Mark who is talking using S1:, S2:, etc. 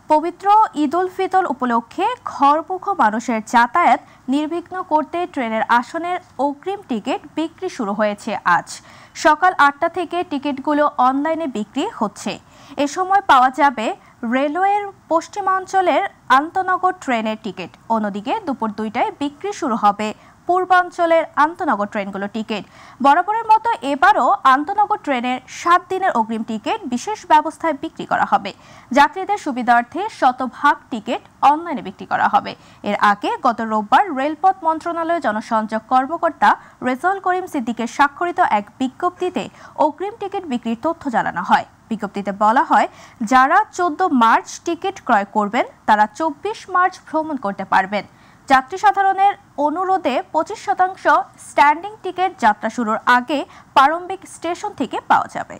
S1: পবিত্র ঈদ উল ফিতর উপলক্ষে ঘরমুখো মানুষের যাতায়াত নির্বিঘ্ন করতে ট্রেনের আসনের অগ্রিম টিকিট বিক্রি শুরু হয়েছে আজ সকাল ৮টা থেকে টিকিটগুলো অনলাইনে বিক্রি হচ্ছে। এ সময় পাওয়া যাবে রেলওয়ের পশ্চিমাঞ্চলের আন্তনগর ট্রেনের টিকিট। অন্যদিকে দুপুর ২টায় বিক্রি শুরু হবে পূর্বাঞ্চলের আন্তনগর ট্রেনগুলোর টিকিট। বরাবরের মতো এবারও আন্তনগর ট্রেনের ৭ দিনের অগ্রিম টিকিট বিশেষ ব্যবস্থায় বিক্রি করা হবে। যাত্রীদের সুবিধার্থে শতভাগ টিকিট অনলাইনে বিক্রি করা হবে। এর আগে গত রোববার রেলপথ মন্ত্রণালয়ের জনসংযোগ কর্মকর্তা রেজাউল করিম সিদ্দিকের স্বাক্ষরিত এক বিজ্ঞপ্তিতে অগ্রিম টিকিট বিক্রির তথ্য জানানো হয়। বিজ্ঞপ্তিতে বলা হয়, যারা ১৪ মার্চ টিকিট ক্রয় করবেন তারা ২৪ মার্চ ভ্রমণ করতে পারবেন। যাত্রী সাধারণের অনুরোধে ২৫% স্ট্যান্ডিং টিকিট যাত্রা শুরুর আগে প্রারম্ভিক স্টেশন থেকে পাওয়া যাবে।